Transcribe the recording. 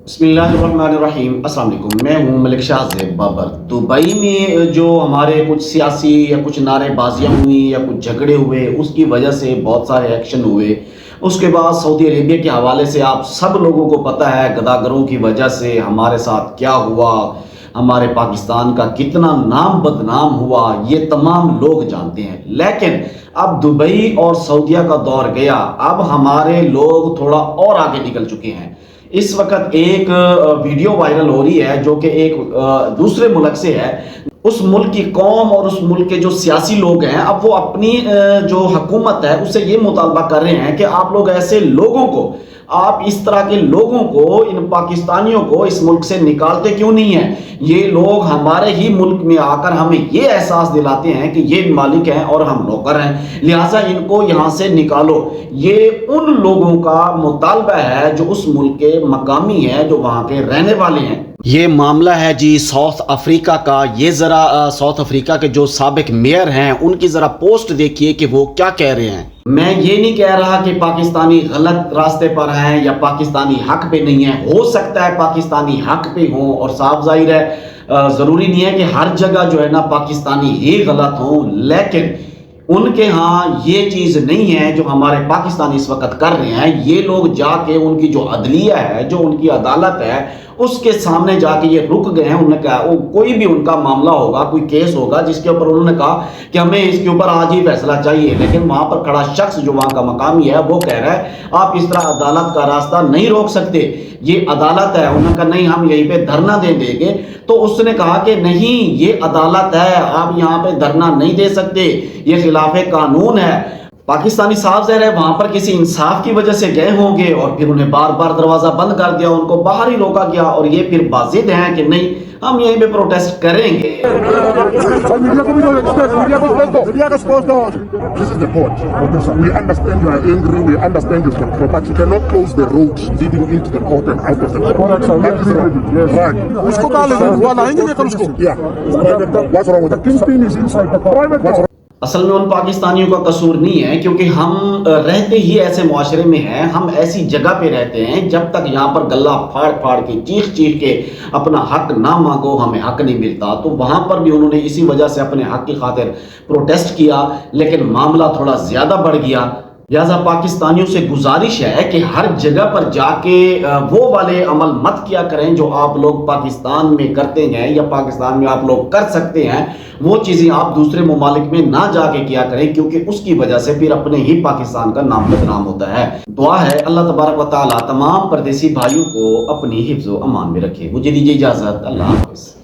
बिस्मिल्लाहिर्रहमानिर्रहीम। अस्सलाम वालेकुम। मैं हूँ मलिक शाह ज़ैब बाबर। दुबई में जो हमारे कुछ सियासी या कुछ नारेबाजियाँ हुई या कुछ झगड़े हुए, उसकी वजह से बहुत सारे एक्शन हुए। उसके बाद सऊदी अरेबिया के हवाले से आप सब लोगों को पता है गदागरों की वजह से हमारे साथ क्या हुआ, हमारे पाकिस्तान का कितना नाम बदनाम हुआ, ये तमाम लोग जानते हैं। लेकिन अब दुबई और सऊदीया का दौर गया, अब हमारे लोग थोड़ा और आगे निकल चुके हैं। इस वक्त एक वीडियो वायरल हो रही है जो कि एक दूसरे मुल्क से है। उस मुल्क की कौम और उस मुल्क के जो सियासी लोग हैं, अब वो अपनी जो हुकूमत है उससे ये मुतालबा कर रहे हैं कि आप लोग ऐसे लोगों को, आप इस तरह के लोगों को, इन पाकिस्तानियों को इस मुल्क से निकालते क्यों नहीं हैं। ये लोग हमारे ही मुल्क में आकर हमें ये एहसास दिलाते हैं कि ये मालिक हैं और हम नौकर हैं, लिहाजा इनको यहाँ से निकालो। ये उन लोगों का मुतालबा है जो उस मुल्क के मकामी हैं, जो वहाँ के रहने वाले हैं। ये मामला है जी साउथ अफ्रीका का। ये ज़रा साउथ अफ्रीका के जो साबिक मेयर हैं उनकी ज़रा पोस्ट देखिए कि वो क्या कह रहे हैं। मैं ये नहीं कह रहा कि पाकिस्तानी गलत रास्ते पर हैं या पाकिस्तानी हक पे नहीं है। हो सकता है पाकिस्तानी हक पे हों, और साफ जाहिर है ज़रूरी नहीं है कि हर जगह जो है ना पाकिस्तानी ही गलत हों, लेकिन उनके यहाँ ये चीज़ नहीं है जो हमारे पाकिस्तानी इस वक्त कर रहे हैं। ये लोग जाके उनकी जो अदलिया है, जो उनकी अदालत है, उसके सामने जाके ये रुक गए हैं। उन्होंने कहा वो कोई भी उनका मामला होगा, कोई केस होगा जिसके ऊपर उन्होंने कहा कि हमें इसके ऊपर आज ही फैसला चाहिए, लेकिन वहां पर खड़ा शख्स जो वहां का मकामी है वो कह रहा है आप इस तरह अदालत का रास्ता नहीं रोक सकते, ये अदालत है। उन्होंने कहा नहीं, हम यहीं पे धरना दे देंगे। तो उसने कहा कि नहीं, ये अदालत है, आप यहाँ पे धरना नहीं दे सकते, ये खिलाफ कानून है। पाकिस्तानी साफ ज़ाहिर है वहां पर किसी इंसाफ की वजह से गए होंगे और फिर उन्हें बार बार दरवाजा बंद कर दिया, उनको बाहर ही रोका गया, और ये फिर बाजिद हैं कि नहीं हम यहीं पे प्रोटेस्ट करेंगे। This is the court. We understand you are angry. We understand you can but you cannot close the road leading into the court and out of the court. Right. Yeah. What's wrong with the kingpin is inside the court. असल में उन पाकिस्तानियों का कसूर नहीं है, क्योंकि हम रहते ही ऐसे मुआशरे में हैं, हम ऐसी जगह पे रहते हैं जब तक यहाँ पर गला फाड़ फाड़ के चीख चीख के अपना हक ना मांगो हमें हक नहीं मिलता। तो वहाँ पर भी उन्होंने इसी वजह से अपने हक की खातिर प्रोटेस्ट किया, लेकिन मामला थोड़ा ज़्यादा बढ़ गया। लिहाजा पाकिस्तानियों से गुजारिश है कि हर जगह पर जाके वो वाले अमल मत किया करें जो आप लोग पाकिस्तान में करते हैं या पाकिस्तान में आप लोग कर सकते हैं। वो चीज़ें आप दूसरे ममालिक में ना जाके किया करें, क्योंकि उसकी वजह से फिर अपने ही पाकिस्तान का नाम बदनाम होता है। दुआ है अल्लाह तबारक व तआला तमाम परदेसी भाइयों को अपनी हिफ्ज़ व अमान में रखे। मुझे दीजिए इजाज़त। अल्लाह हाफ़िज़।